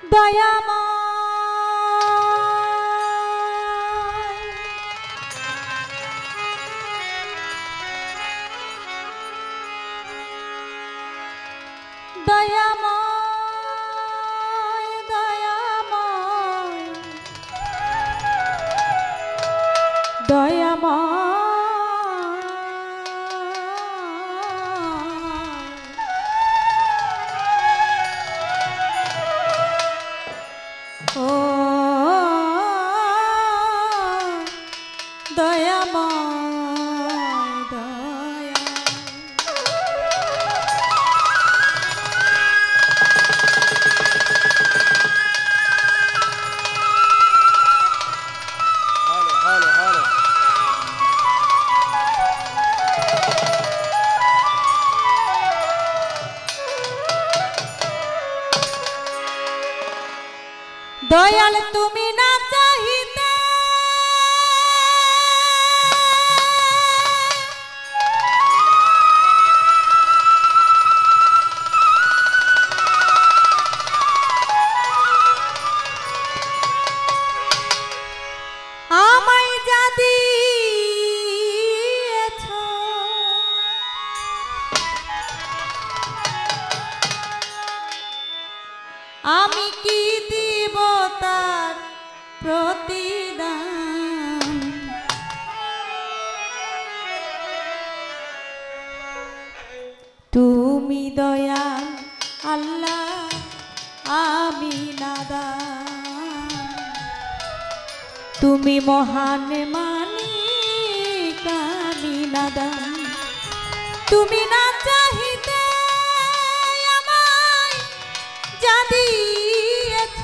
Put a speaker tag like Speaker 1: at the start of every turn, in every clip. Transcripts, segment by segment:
Speaker 1: দয়াময় দয়াময় দয়াময় দয়াময় ও দয়াময় দয়া দয়াল তুমি না চাহিতে আমায় যা দিয়েছ আমি কি দিব তার প্রতিদান তুমি দয়াল আল্লাহ আমি নাদান তুমি মহান মালিক আমি নাদান তুমি না চাহিতে আমায় যা দিয়েছ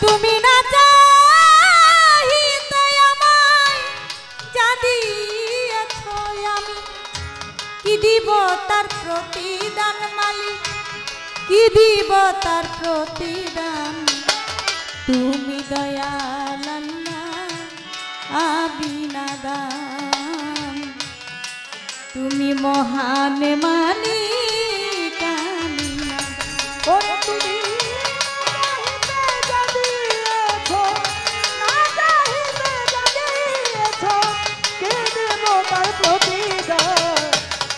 Speaker 1: তুমি না চাহিতে আমায় যা দিয়েছ আমি কি দিব তার প্রতিদান মালিক কি দিব তার প্রতিদান তুমি দয়াল আল্লাহ আমি নাদান তুমি মহান মালিক আমি নাদান তুমি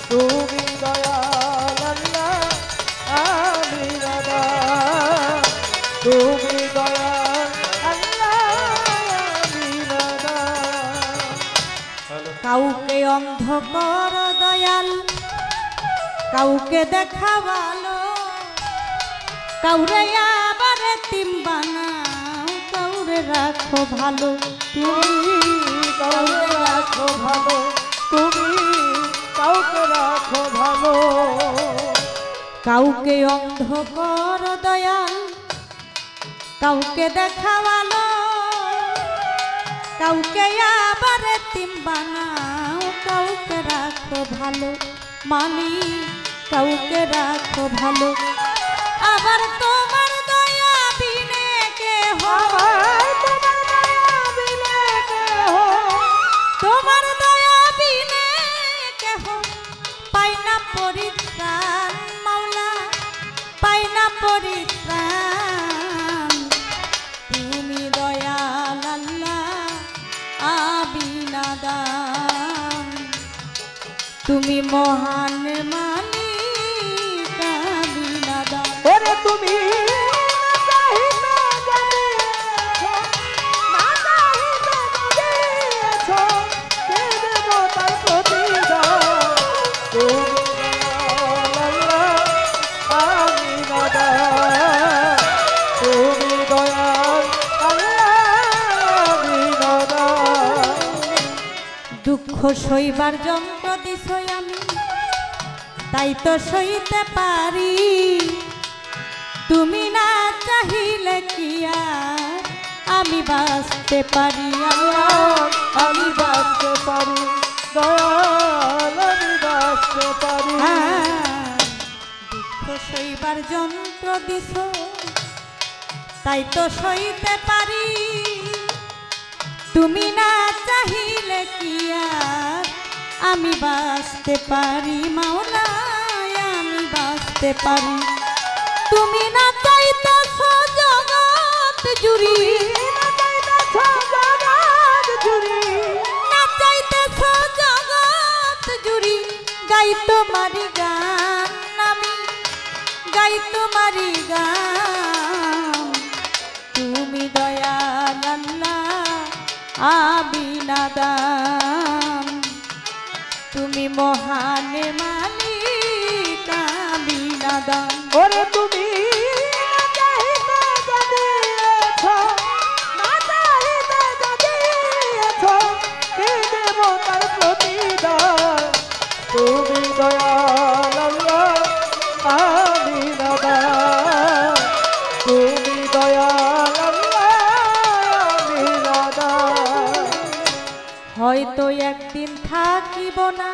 Speaker 2: তুমি দয়াল আল্লাহ আমি নাদান তুমি দয়াল আল্লাহ আমি নাদান
Speaker 1: কাউকে অন্ধ কর দয়াল কাউকে দেখা ভালো কাউরে আবার এতিম বানাও কাউরে রাখো ভালো
Speaker 2: তুমি কাউকে রাখো ভালো তুমি কাউকে রাখো ভালো
Speaker 1: কাউকে অন্ধ কর দয়াল কাউকে দেখা ভালো কাউকে আবার এতিম বানাও কাউকে রাখো ভালো মালিক কাউকে রাখো ভালো আবার তোমার দয়া বিনে কেহ তোমার দয়া বিনে কেহ পাই না পরিত্রাণ মাওলা পাই না পরিত্রাণ তুমি দয়াল আল্লাহ আমি নাদান তুমি মহান মালিক আমি নাদান
Speaker 2: ওরে তুমি
Speaker 1: দুঃখ সইবার যন্ত্র দিছ আমি তাই তো সইতে পারি তুমি না চাহিলে কি আর আমি বাঁচতে পারি
Speaker 2: আমি বাঁচতে পারি দয়াল আমি বাঁচতে পারি
Speaker 1: দুঃখ সইবার যন্ত্র দিছ তাই তো সইতে পারি তুমি না চাহিলে কি আর আমি বাঁচতে পারি মাওলা, আমি বাঁচতে পারি। তুমি না চাইতেছ জগৎ জুড়ি, না চাইতেছ জগৎ জুড়ি, গাই তোমারি গান, আমি গাই তোমারি গান। তুমি দয়াল আল্লাহ আমি নাদান, তুমি মহান মালিক আমি নাদান।
Speaker 2: ওরে তুমি না চাহিতে যদিয়েছ, না চাহিতে যদিয়েছ, কে দেব তার প্রতিদান? তুমি দয়াল আল্লাহ আমি নাদান, তুমি দয়াল আল্লাহ আমি নাদান।
Speaker 1: হয়তো একদিন থাকিব না,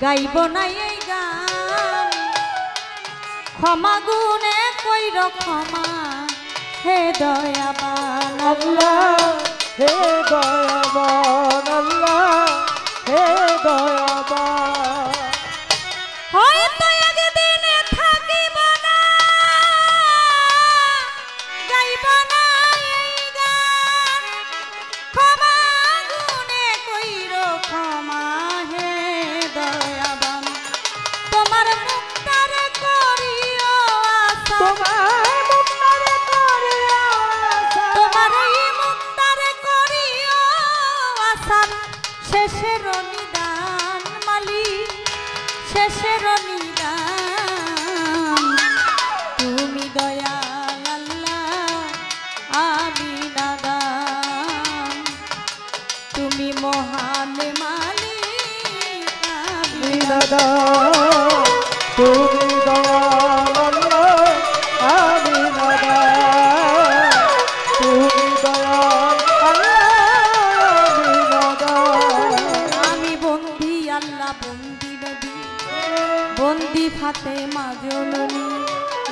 Speaker 1: গাইব না এই গান, ক্ষমা গুণে কইর ক্ষমা হে দয়াবান
Speaker 2: আল্লাহ হে দয়াবান, আল্লাহ হে দয়াবান।
Speaker 1: হয়তো একদিন থাকিব না, গাইব না এই গান, ক্ষমা গুণে কইর ক্ষমা হে দয়াবান। তোমার মুক্তারে করিও আশা,
Speaker 2: তোমার মুক্তারে করিও আশা,
Speaker 1: তোমার এই মুক্তারে করিও আশা, শেষের নিদান মালিক, শেষের নিদান। তুমি দয়াল আল্লাহ আমি নাদান, তুমি মহান মালিক আমি
Speaker 2: নাদান। তুমি দয়াল আল্লাহ আমি নাদান, তুমি দয়াল আল্লাহ আমি নাদান।
Speaker 1: আমি বন্দি আল্লাহ বন্দি নবী, বন্দি ফাতেমা জননী,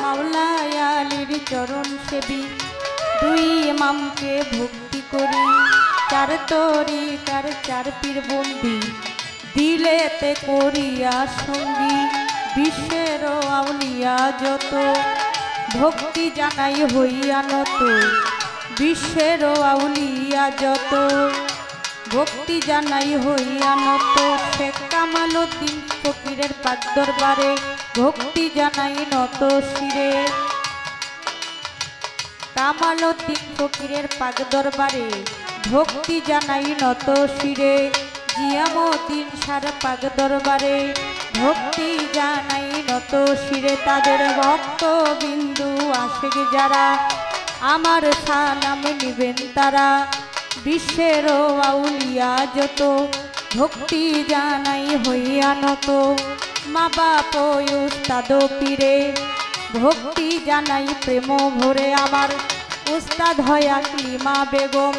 Speaker 1: মাওলা আলীর চরণ সেবী, দুই ইমামকে ভক্তি করি, চার তরিকার চার পীর বন্দি, দিলেতে করিয়া সঙ্গী, বিশ্বের আউলিয়া যত, ভক্তি জানাই হইয়া নত, বিশ্বের আউলিয়া যত, ভক্তি জানাই হইয়া নত। শেখ কামালউদ্দিন ফকিরের পাক দরবারে, ভক্তি জানাই নত শিরে, কামালউদ্দিন ফকিরের পাক দরবারে, ভক্তি জানাই নত শিরে। জিয়ামউদ্দিন শাহর পাক দরবারে, ভক্তি জানাই নত শিরে। তাদের ভক্ত বিন্দু আশেক যারা, আমার সালাম নিবেন তারা, বিশ্বের আউলিয়া যত, ভক্তি জানাই হইয়া নত। মা বাপ উস্তাদ পীরে, ভক্তি জানাই প্রেম ভরে, আমার উস্তাদ হয় আকলিমা বেগম,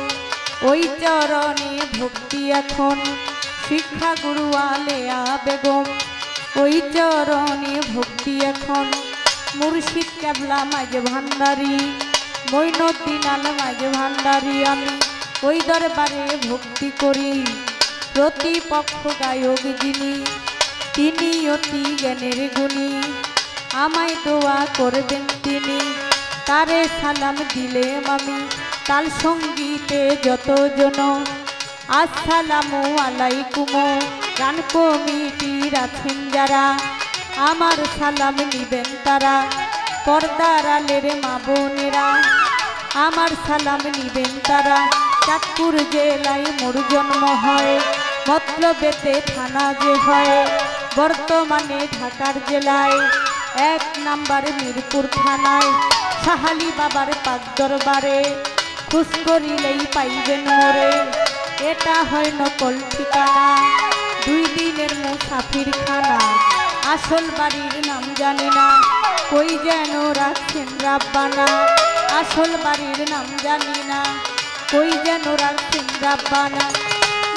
Speaker 1: ওই চরণে ভক্তি এখন, শিক্ষা গুরু আলেয়া বেগম, ওই চরণে ভক্তি এখন। মুর্শিদ কেবলা মাঝ ভান্ডারী, মঈনুদ্দিন আল মাঝ ভান্ডারী, আমি ওই দরবারে ভক্তি করি। প্রতিপক্ষ গায়ক যিনি, তিনি অতি জ্ঞানের গুণী, আমায় দোয়া করবেন তিনি, তারে সালাম দিলেম আমি। তাল সঙ্গীতে যতজন, আসসালামু আলাইকুম, গান কমিটির আছেন যারা, আমার সালাম নিবেন তারা। পর্দার আলের মা বোনেরা, আমার সালাম নিবেন তারা। চাঁদপুর জেলায় মোর জন্ম হয়, মতলবেতে থানা যে হয়, বর্তমানে ঢাকার জেলায় 1 নাম্বার মিরপুর থানায়। সাহালি বাবার পাক দরবারে, খুশ করিলেই পাইবেন মোরে, এটা হয় নকল ঠিকানা, 2 দিনের মুসাফির খানা। আসল বাড়ির নাম জানি না, কই যেন রাখছেন রাব্বানা, আসল বাড়ির নাম জানি না, কই যেন রাখছেন রাব্বানা।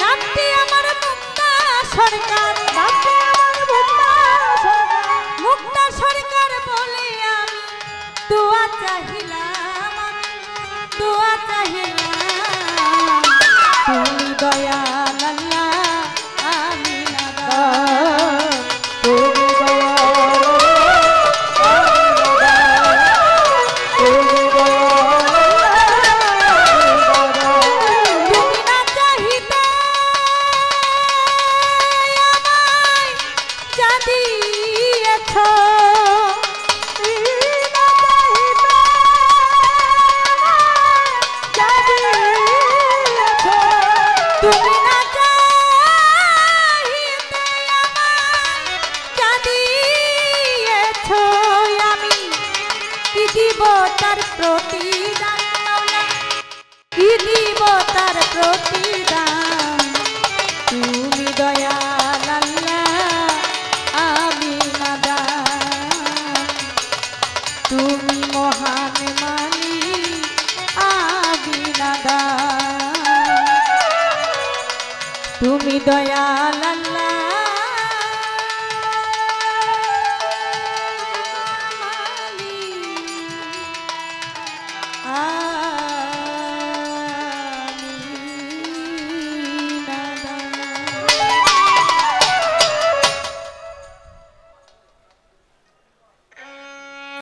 Speaker 1: নামটি আমার মুক্তা সরকার, নামটি আমার মুক্তা সরকার, মুক্তা সরকার বলে আমি দোয়া চাহিলাম, আমি দোয়া চাহিলাম। তুমি দয়াল আল্লাহ দিয়েছ তুমি না চাহিতে আমায় দিয়েছ আমি কি দিব তার প্রতিদান মাওলা কি দিব তার প্রতি